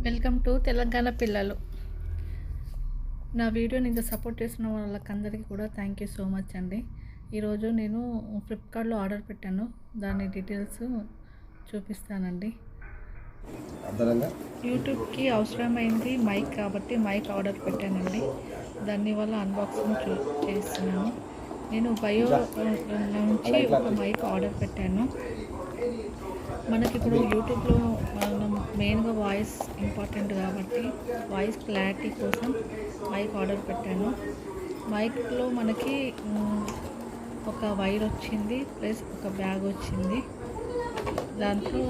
Welcome to Telangana పిల్లలు. నా వీడియోని ఇంకా సపోర్ట్ చేసిన వాళ్ళకందరికీ కూడా థ్యాంక్ యూ సో మచ్ అండి. ఈరోజు నేను ఫ్లిప్కార్ట్లో ఆర్డర్ పెట్టాను, దాని డీటెయిల్స్ చూపిస్తానండి. యూట్యూబ్కి అవసరమైంది మైక్ కాబట్టి మైక్ ఆర్డర్ పెట్టానండి. దానివల్ల అన్బాక్సింగ్ చేస్తున్నాను. నేను బయో నుంచి ఒక మైక్ ఆర్డర్ పెట్టాను. మనకి ఇప్పుడు యూట్యూబ్లో మనం మెయిన్గా వాయిస్ ఇంపార్టెంట్ కాబట్టి వాయిస్ క్లారిటీ కోసం మైక్ ఆర్డర్ పెట్టాను. మైక్లో మనకి ఒక వైర్ వచ్చింది, ప్లస్ ఒక బ్యాగ్ వచ్చింది. దాంట్లో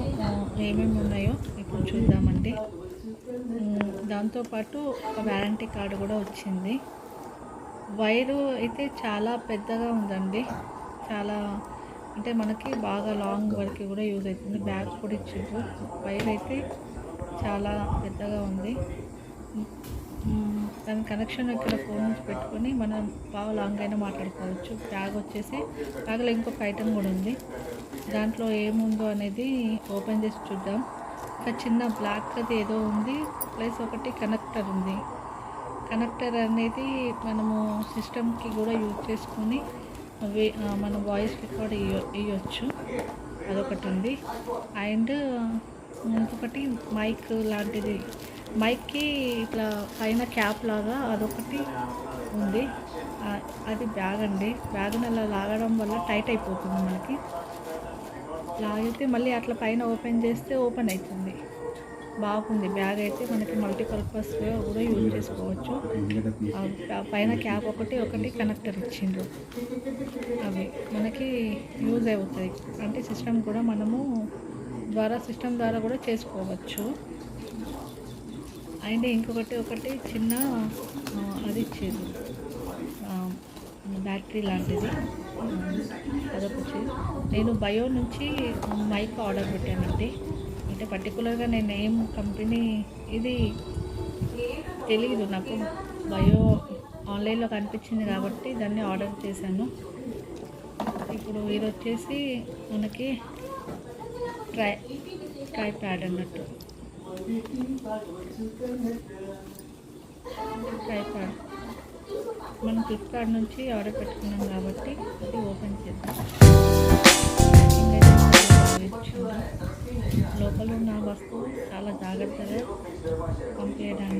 ఏమేమి ఉన్నాయో ఇప్పుడు చూద్దామండి. దాంతోపాటు ఒక వారంటీ కార్డు కూడా వచ్చింది. వైరు అయితే చాలా పెద్దగా ఉందండి, చాలా అంటే మనకి బాగా లాంగ్ వరకు కూడా యూజ్ అవుతుంది. బ్యాగ్ కూడా ఇచ్చిండ్రు. వైర్ అయితే చాలా పెద్దగా ఉంది. దాని కనెక్షన్ ఇక్కడ ఫోన్ నుంచి పెట్టుకొని మనం బాగా లాంగ్ అయినా మాట్లాడుకోవచ్చు. బ్యాగ్ వచ్చేసి బ్యాగ్లో ఇంకొక ఐటెం కూడా ఉంది. దాంట్లో ఏముందో అనేది ఓపెన్ చేసి చూద్దాం. ఒక చిన్న బ్లాక్ అది ఏదో ఉంది, ప్లస్ ఒకటి కనెక్టర్ ఉంది. కనెక్టర్ అనేది మనము సిస్టమ్కి కూడా యూజ్ చేసుకొని మనం వాయిస్ రికార్డ్ ఇవ్వచ్చు. అదొకటి ఉంది. అండ్ ఇంకొకటి మైక్ లాంటిది, మైక్కి ఇట్లా పైన క్యాప్ లాగా అదొకటి ఉంది. అది బ్యాగ్ అండి. బ్యాగ్ని అలా లాగడం వల్ల టైట్ అయిపోతుంది. మనకి లాగితే మళ్ళీ అట్లా పైన ఓపెన్ చేస్తే ఓపెన్ అవుతుంది. బాగుంది బ్యాగ్ అయితే. మనకి మల్టీపర్పస్గా కూడా యూజ్ చేసుకోవచ్చు. పైన క్యాప్ ఒకటి కనెక్టర్ ఇచ్చిండ్రు. అవి మనకి యూజ్ అవుతాయి. అంటే సిస్టమ్ కూడా మనము సిస్టమ్ ద్వారా కూడా చేసుకోవచ్చు. అండ్ ఇంకొకటి చిన్న అది ఇచ్చేది బ్యాటరీ లాంటిది, అదొకటి. నేను బయో నుంచి మైక్ ఆర్డర్ పెట్టానండి. అంటే పర్టికులర్గా నేను ఏం కంపెనీ ఇది తెలియదు నాకు. బయో ఆన్లైన్లో కనిపించింది కాబట్టి దాన్ని ఆర్డర్ చేశాను. ఇప్పుడు ఇది వచ్చేసి మనకి ట్రైప్యాడ్ అన్నట్టు. ట్రైప్యాడ్ మనం ఫ్లిప్కార్ట్ నుంచి ఆర్డర్ పెట్టుకున్నాం కాబట్టి అది ఓపెన్ చేద్దాం. లోపల ఉన్న వస్తువు చాలా జాగ్రత్తగా పంపేయడం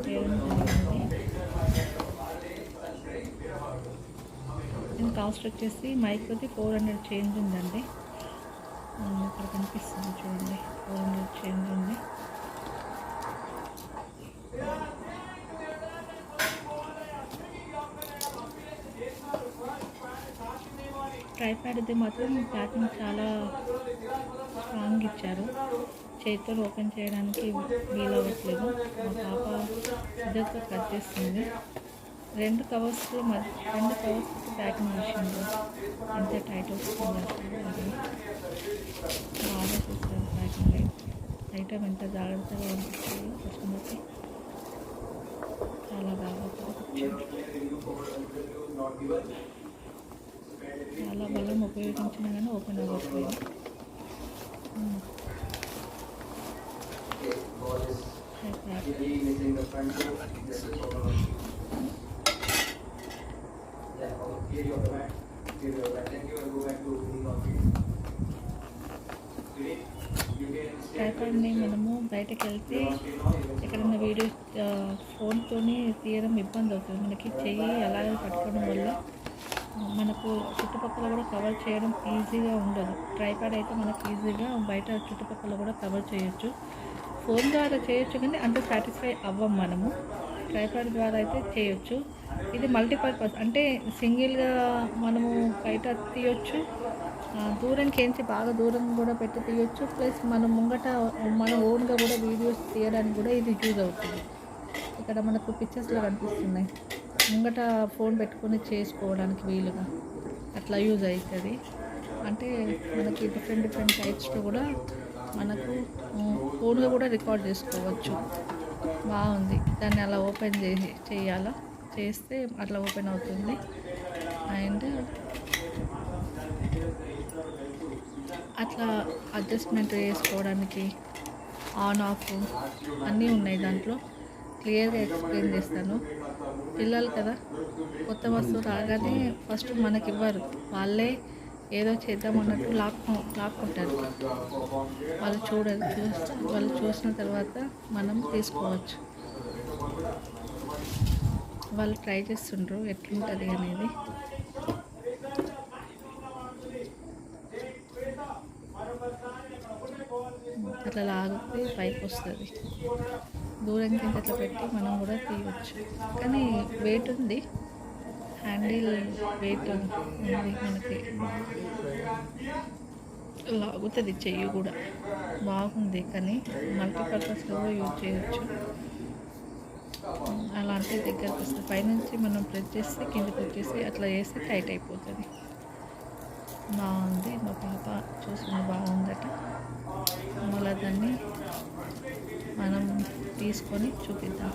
జరిగింది. దీని కాస్ట్ వచ్చేసి మైక్ది 400 చేంజ్ ఉందండి. ఇక్కడ కనిపిస్తుంది చూడండి, 400 చేంజ్ ఉంది. ట్రైప్యాడ్ది మాత్రం ప్యాకింగ్ చాలా స్ట్రాంగ్ ఇచ్చారు. చేతితో ఓపెన్ చేయడానికి వీలవ్వట్లేదు. మా పాప ఇద్దరితో కట్ చేస్తుంది. రెండు కవర్స్ ప్యాకింగ్ చేసింది. ఎంత టైట్ వస్తుంది అసలు. బాగా చేస్తారు ప్యాకింగ్. ఐటమ్ ఎంత జాగ్రత్తగా అనిపిస్తుంది కస్టమర్కి. చాలా బాగా చాలా బలం ఉపయోగించినా కానీ ఓపెన్ అవ్వట్లేదు. ట్రైపాడ్ని మనము బయటకు వెళ్తే ఎక్కడైనా వీడియో ఫోన్తో తీయడం ఇబ్బంది అవుతుంది. మనకి చెయ్యి అలాగే పట్టుకోవడం వల్ల మనకు చుట్టుపక్కల కూడా కవర్ చేయడం ఈజీగా ఉండదు. ట్రైపాడ్ అయితే మనకు ఈజీగా బయట చుట్టుపక్కల కూడా కవర్ చేయొచ్చు. ఫోన్ ద్వారా చేయొచ్చు కానీ అంత సాటిస్ఫై అవ్వం మనము. ట్రైపాడ్ ద్వారా అయితే చేయొచ్చు. ఇది మల్టీపర్పస్, అంటే సింగిల్గా మనము బయట తీయొచ్చు, దూరంకి ఏంచి బాగా దూరం కూడా పెట్టి తీయొచ్చు. ప్లస్ మనం ముంగట మన ఓన్గా కూడా వీడియోస్ తీయడానికి కూడా ఇది యూజ్ అవుతుంది. ఇక్కడ మనకు పిక్చర్స్లో కనిపిస్తున్నాయి. ముంగట ఫోన్ పెట్టుకొని చేసుకోవడానికి వీలుగా అట్లా యూజ్ అవుతుంది. అంటే మనకి డిఫరెంట్ టైప్స్లో కూడా మనకు ఫోన్లో కూడా రికార్డ్ చేసుకోవచ్చు. బాగుంది. దాన్ని అలా ఓపెన్ చేయాలా, చేస్తే అట్లా ఓపెన్ అవుతుంది. అండ్ అట్లా అడ్జస్ట్మెంట్ చేసుకోవడానికి ఆన్ ఆఫ్ అన్నీ ఉన్నాయి దాంట్లో. క్లియర్గా ఎక్స్ప్లెయిన్ చేస్తాను. పిల్లలు కదా, కొత్త వస్తువు రాగానే ఫస్ట్ మనకి ఇవ్వరు, వాళ్ళే ఏదో చేద్దాం అన్నట్టు లాక్కుంటారు. వాళ్ళు చూసిన తర్వాత మనం తీసుకోవచ్చు. వాళ్ళు ట్రై చేస్తుండ్రు ఎట్లుంటుంది అనేది. అట్లా లాగితే పైకి వస్తుంది. దూరం కింద అట్లా పెట్టి మనం కూడా తీయవచ్చు. కానీ వెయిట్ ఉంది, హ్యాండిల్ వెయిట్ ఉంది మనకి, లాగుతుంది చెయ్యి కూడా. బాగుంది, కానీ మల్టీపర్పస్లో కూడా యూజ్ చేయవచ్చు. అలాంటి దగ్గరకు వస్తుంది. పైనుంచి మనం ప్రెస్ చేస్తే కిందకి వచ్చేసి అట్లా చేస్తే టైట్ అయిపోతుంది. బాగుంది, మా పాప చూసింది బాగుందట. మళ్ళీ దాన్ని మనం తీసుకొని చూపిద్దాం.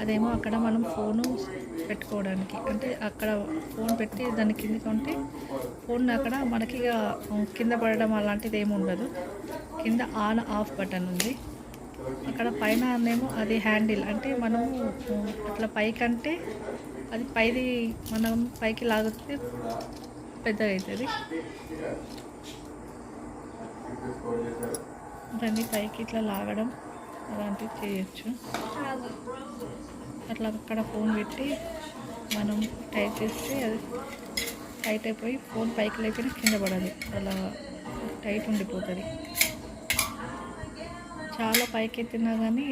అదేమో అక్కడ మనం ఫోను పెట్టుకోవడానికి, అంటే అక్కడ ఫోన్ పెట్టి దాని కిందకి ఉంటే ఫోన్ అక్కడ మనకి కింద పడడం అలాంటిది ఏమి ఉండదు. కింద ఆన్ ఆఫ్ బటన్ ఉంది. అక్కడ పైన ఏమో అది హ్యాండిల్, అంటే మనము అట్లా పైకంటే అది పైది మనం పైకి లాగితే పెద్దగా అవుతుంది. దాన్ని పైకి ఇట్లా లాగడం అలాంటివి చేయొచ్చు. అట్లా అక్కడ ఫోన్ పెట్టి మనం టైట్ చేస్తే అది టైట్ అయిపోయి ఫోన్ పైకి లేకపోయినా కింద పడదు, అలా టైట్ ఉండిపోతుంది. చాలా పైకి ఎత్తినా కానీ